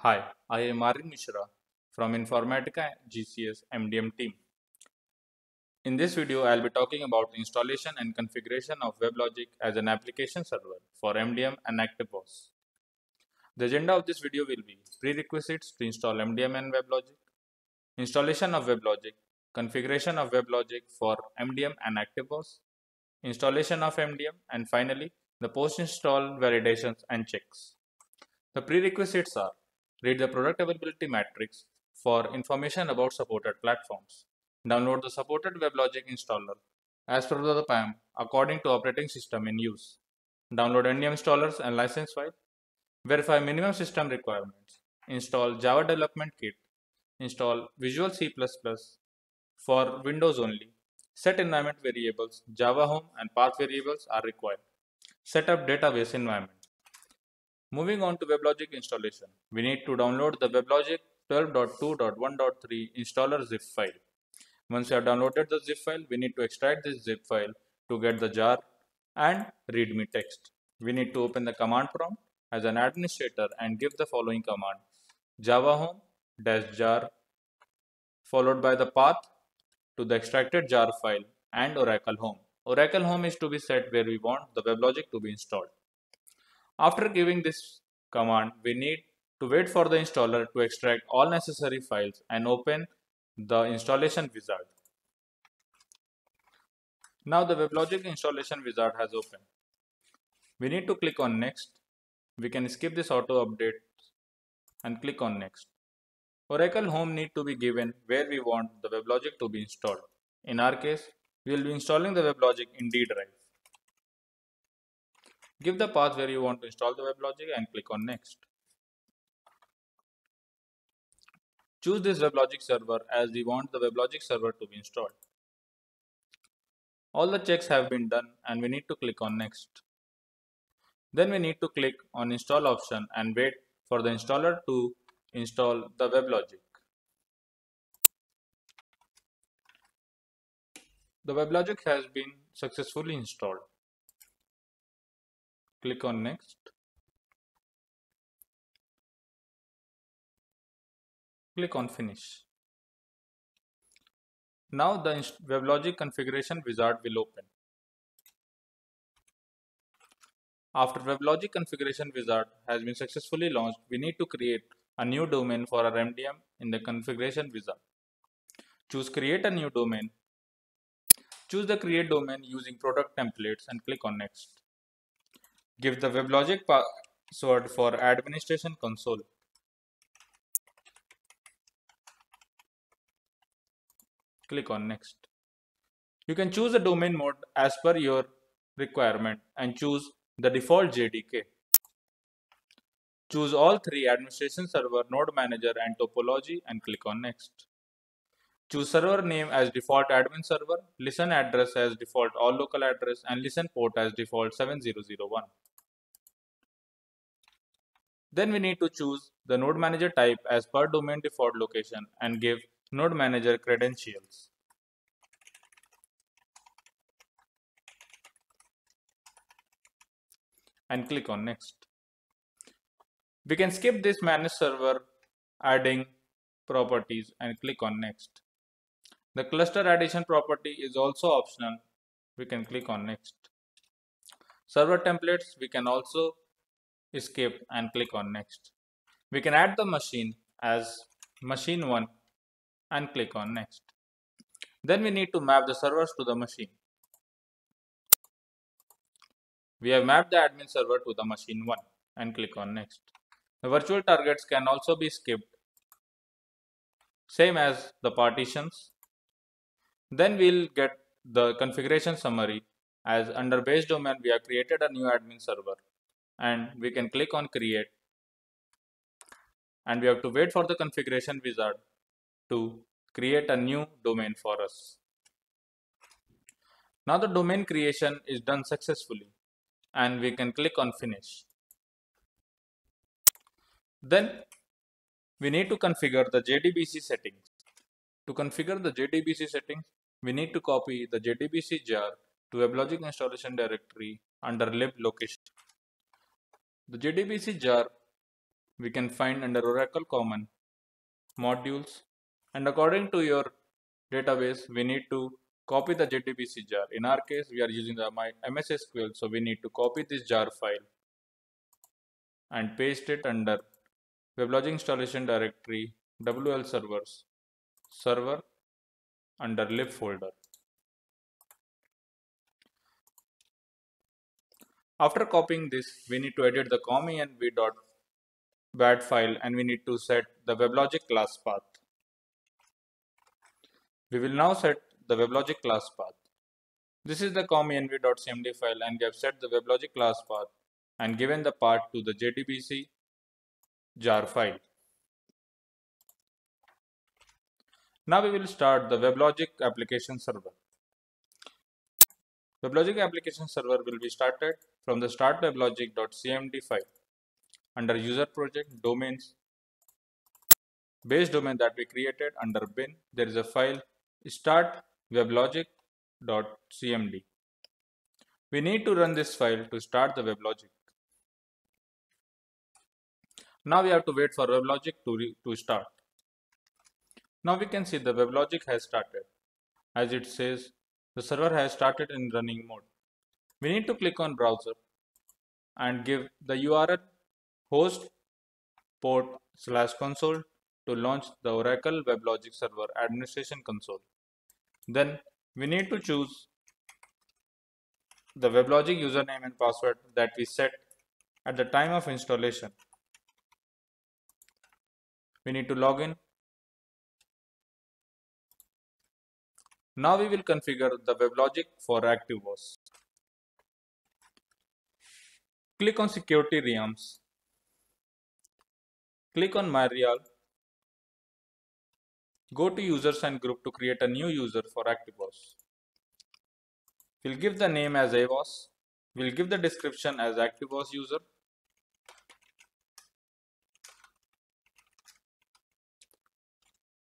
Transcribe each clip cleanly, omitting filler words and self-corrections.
Hi, I am Aryan Mishra from Informatica GCS MDM team. In this video, I'll be talking about installation and configuration of WebLogic as an application server for MDM and ActiveOS. The agenda of this video will be prerequisites to install MDM and WebLogic, installation of WebLogic, configuration of WebLogic for MDM and ActiveOS, installation of MDM, and finally, the post-install validations and checks. The prerequisites are: read the product availability matrix for information about supported platforms. Download the supported WebLogic installer as per the PAM according to operating system in use. Download NDM installers and license file. Verify minimum system requirements. Install Java Development Kit. Install Visual C++ for Windows only. Set environment variables. Java Home and path variables are required. Set up database environment. Moving on to WebLogic installation, we need to download the WebLogic 12.2.1.3 installer zip file. Once we have downloaded the zip file, we need to extract this zip file to get the jar and readme text. We need to open the command prompt as an administrator and give the following command: java home -jar followed by the path to the extracted jar file and Oracle home. Oracle home is to be set where we want the WebLogic to be installed. After giving this command, we need to wait for the installer to extract all necessary files and open the installation wizard. Now the WebLogic installation wizard has opened. We need to click on next. We can skip this auto update and click on next. Oracle home need to be given where we want the WebLogic to be installed. In our case, we will be installing the WebLogic in D drive. Give the path where you want to install the WebLogic and click on next. Choose this WebLogic server as we want the WebLogic server to be installed. All the checks have been done and we need to click on next. Then we need to click on install option and wait for the installer to install the WebLogic. The WebLogic has been successfully installed. Click on next. Click on finish. Now the WebLogic configuration wizard will open. After WebLogic configuration wizard has been successfully launched, we need to create a new domain for our MDM in the configuration wizard. Choose create a new domain. Choose the create domain using product templates and click on next. Give the WebLogic password for administration console. Click on next. You can choose the domain mode as per your requirement and choose the default JDK. Choose all three: administration server, node manager and topology and click on next. Choose server name as default admin server, listen address as default all local address and listen port as default 7001. Then we need to choose the node manager type as per domain default location and give node manager credentials. And click on next. We can skip this manage server adding properties and click on next. The cluster addition property is also optional. We can click on next. Server templates we can also skip and click on next. We can add the machine as machine 1 and click on next. Then we need to map the servers to the machine. We have mapped the admin server to the machine 1 and click on next. The virtual targets can also be skipped, same as the partitions. Then we'll get the configuration summary as under base domain we have created a new admin server and we can click on create and we have to wait for the configuration wizard to create a new domain for us. Now the domain creation is done successfully and we can click on finish. Then we need to configure the JDBC settings. To configure the JDBC settings, we need to copy the JDBC jar to WebLogic installation directory under lib location. The JDBC jar we can find under Oracle Common modules, and according to your database we need to copy the JDBC jar. In our case we are using the MS SQL, so we need to copy this jar file and paste it under WebLogic installation directory WL servers server under lib folder. After copying this, we need to edit the com.env.bat file and we need to set the WebLogic class path. We will now set the WebLogic class path. This is the com.env.cmd file and we have set the WebLogic class path and given the path to the JDBC jar file. Now we will start the WebLogic application server. WebLogic application server will be started from the start weblogic.cmd file. Under user project domains, base domain that we created under bin, there is a file start weblogic.cmd. We need to run this file to start the WebLogic. Now we have to wait for WebLogic to start. Now we can see the WebLogic has started. As it says, the server has started in running mode. We need to click on browser and give the URL host port/console to launch the Oracle WebLogic Server Administration Console. Then we need to choose the WebLogic username and password that we set at the time of installation. We need to log in. Now we will configure the WebLogic for ActiveOS. Click on Security Realms. Click on MyReal. Go to Users and Group to create a new user for ActiveOS. We'll give the name as AWOS. We'll give the description as ActiveOS user.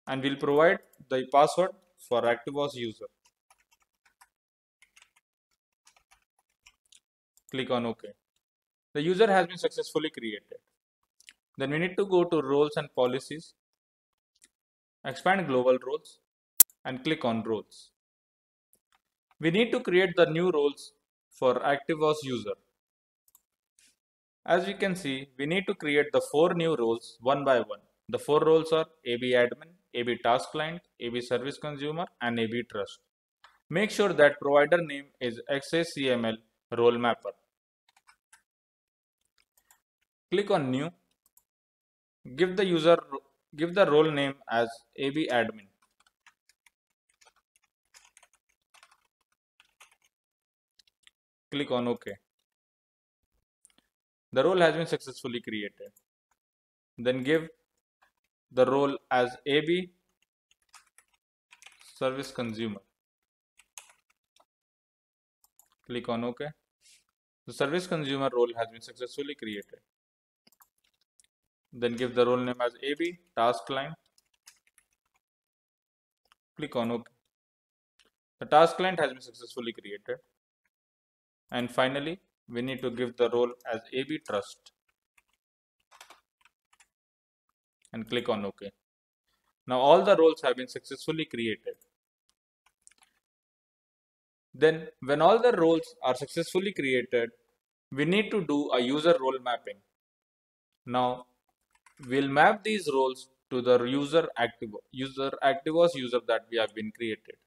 And we'll provide the password for ActiveOS user. Click on OK. The user has been successfully created. Then we need to go to Roles and Policies, expand Global Roles and click on Roles. We need to create the new roles for ActiveOS user. As we can see, we need to create the 4 new roles one by one. The 4 roles are AB Admin, AB Task Client, AB Service Consumer and AB Trust. Make sure that provider name is XACML role mapper. Click on New. Give the role name as AB Admin. Click on OK. The role has been successfully created. Then give the role as AB Service Consumer. Click on OK. The Service Consumer role has been successfully created. Then give the role name as AB Task Client. Click on OK. The Task Client has been successfully created. And finally, we need to give the role as AB Trust. And click on OK. Now all the roles have been successfully created. Then when all the roles are successfully created, we need to do a user role mapping. Now we'll map these roles to the ActiveOS user that we have been created.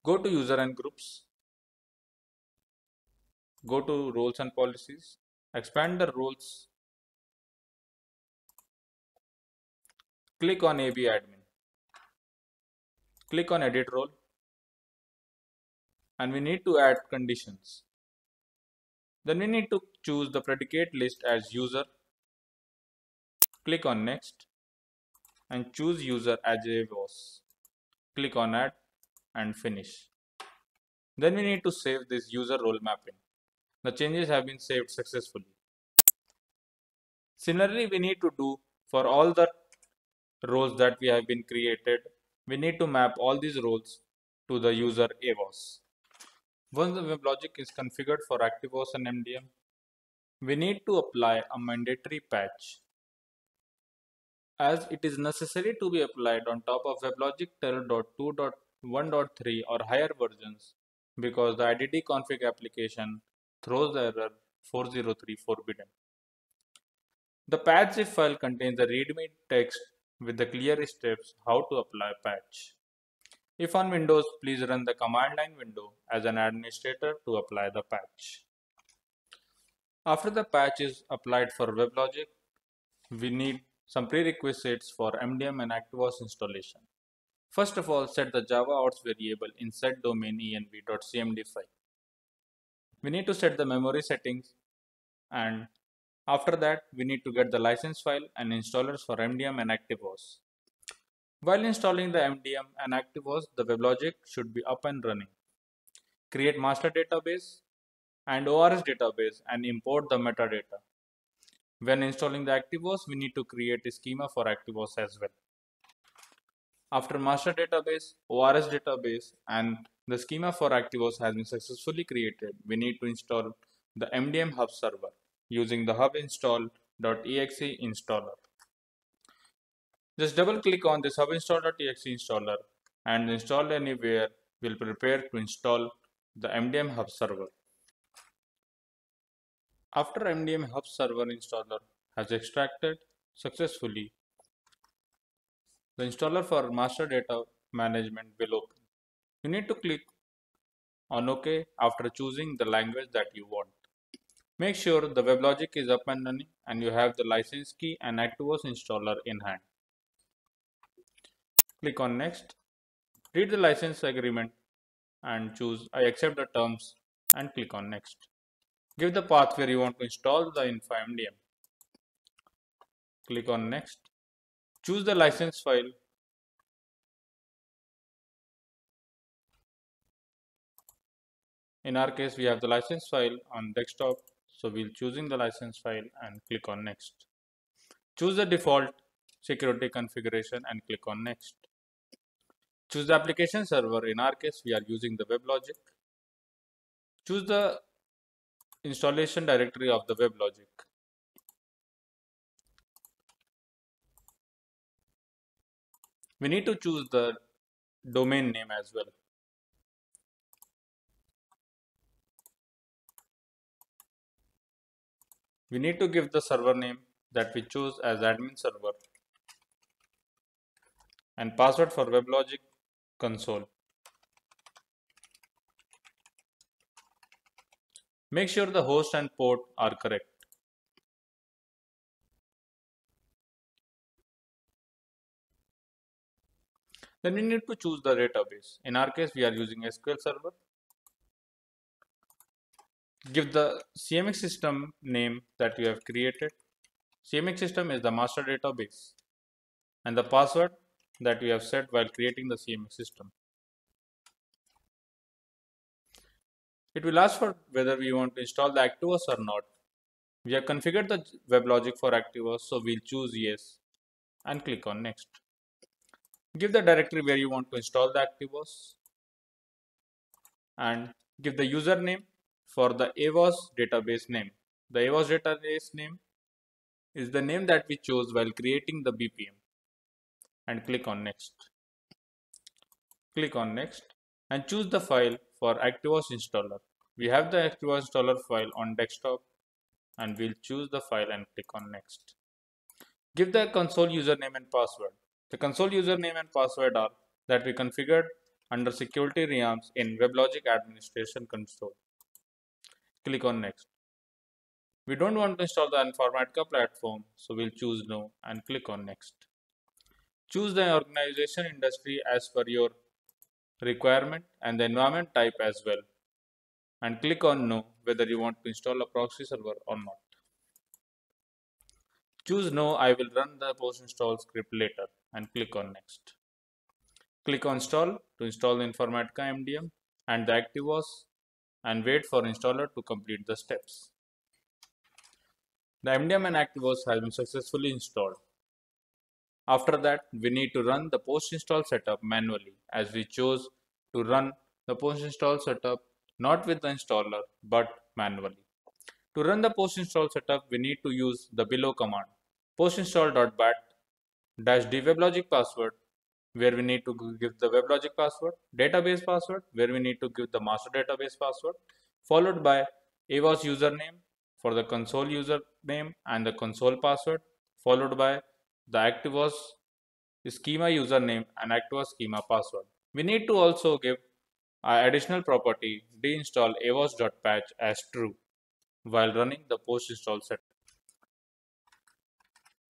Go to User and Groups. Go to Roles and Policies. Expand the roles. Click on AB Admin. Click on Edit Role. And we need to add conditions. Then we need to choose the predicate list as user. Click on Next and choose user as AWOS. Click on Add and Finish. Then we need to save this user role mapping. The changes have been saved successfully. Similarly, we need to do for all the roles that we have been created, we need to map all these roles to the user AWOS. Once the WebLogic is configured for ActiveOS and MDM, we need to apply a mandatory patch, as it is necessary to be applied on top of WebLogic 12.2.1.3 or higher versions, because the IDD config application throws the error 403 forbidden. The patch zip file contains the readme text with the clear steps how to apply patch. If on Windows, please run the command line window as an administrator to apply the patch. After the patch is applied for WebLogic, we need some prerequisites for MDM and ActiveOS installation. First of all, set the Java outs variable in setDomain.env.cmd file. We need to set the memory settings, and after that we need to get the license file and installers for MDM and ActiveOS. While installing the MDM and ActiveOS, the WebLogic should be up and running. Create master database and ORS database and import the metadata. When installing the ActiveOS, we need to create a schema for ActiveOS as well. After master database, ORS database and the schema for ActiveOS has been successfully created, we need to install the MDM hub server using the hubinstall.exe installer. Just double click on this hubinstall.exe installer and install anywhere will prepare to install the MDM hub server. After MDM hub server installer has extracted successfully, the installer for master data management will open. You need to click on OK after choosing the language that you want. Make sure the WebLogic is up and running and you have the license key and ActiveOS installer in hand. Click on Next. Read the license agreement and choose I accept the terms and click on Next. Give the path where you want to install the info MDM. Click on Next. Choose the license file. In our case, we have the license file on desktop, so we'll choosing the license file and click on Next. Choose the default security configuration and click on Next. Choose the application server. In our case, we are using the WebLogic. Choose the installation directory of the WebLogic. We need to choose the domain name as well. We need to give the server name that we choose as admin server and password for WebLogic console. Make sure the host and port are correct. Then we need to choose the database. In our case, we are using SQL Server. Give the CMX system name that you have created. CMX system is the master database and the password that we have set while creating the CMX system. It will ask for whether we want to install the ActiveOS or not. We have configured the WebLogic for ActiveOS, so we'll choose yes and click on Next. Give the directory where you want to install the ActiveOS and give the username for the AWOS database name. The AWOS database name is the name that we chose while creating the BPM and click on Next. Click on Next and choose the file for ActiveOS installer. We have the ActiveOS installer file on desktop and we'll choose the file and click on Next. Give the console username and password. The console username and password are that we configured under security realms in WebLogic administration console. Click on Next. We don't want to install the Informatica platform, so we'll choose No and click on Next. Choose the organization industry as per your requirement and the environment type as well and click on No whether you want to install a proxy server or not. Choose No, I will run the post install script later and click on Next. Click on Install to install the Informatica MDM and the ActiveOS and wait for installer to complete the steps. The MDM and ActiveOS has been successfully installed. After that, we need to run the post-install setup manually, as we chose to run the post-install setup not with the installer but manually. To run the post install setup, we need to use the below command: postinstall.bat-d weblogic password, where we need to give the WebLogic password, database password, where we need to give the master database password, followed by AWAS username for the console username and the console password, followed by the ActiveOS schema username and ActiveOS schema password. We need to also give our additional property deinstall avos.patch as true while running the post install setup.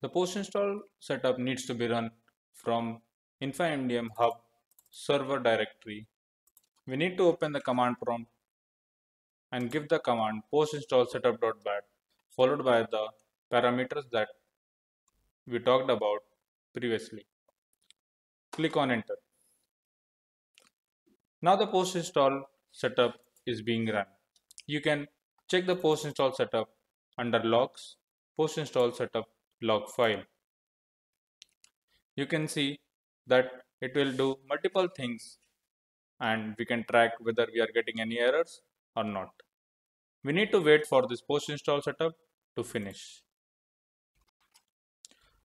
The post install setup needs to be run from InfyMDM hub server directory. We need to open the command prompt and give the command post install setup.bat followed by the parameters that we talked about previously. Click on enter. Now the post install setup is being run. You can check the post install setup under logs, post install setup log file. You can see that it will do multiple things and we can track whether we are getting any errors or not. We need to wait for this post install setup to finish.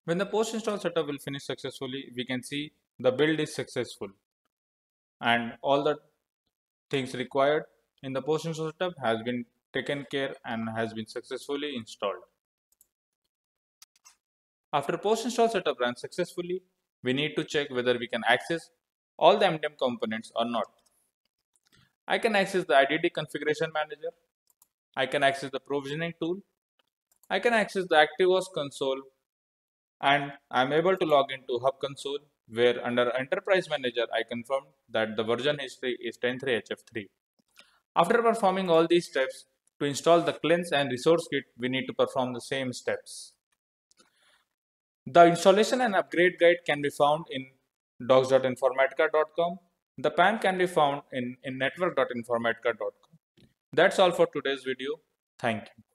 When the post install setup will finish successfully, we can see the build is successful and all the things required in the post install setup has been taken care and has been successfully installed. After post install setup runs successfully, we need to check whether we can access all the MDM components or not. I can access the IDD configuration manager. I can access the provisioning tool. I can access the ActiveOS console, and I am able to log into Hub console, where under Enterprise Manager I confirmed that the version history is 10.3 HF3. After performing all these steps, to install the cleanse and resource kit, we need to perform the same steps. The installation and upgrade guide can be found in docs.informatica.com. The PAN can be found in network.informatica.com. That's all for today's video. Thank you.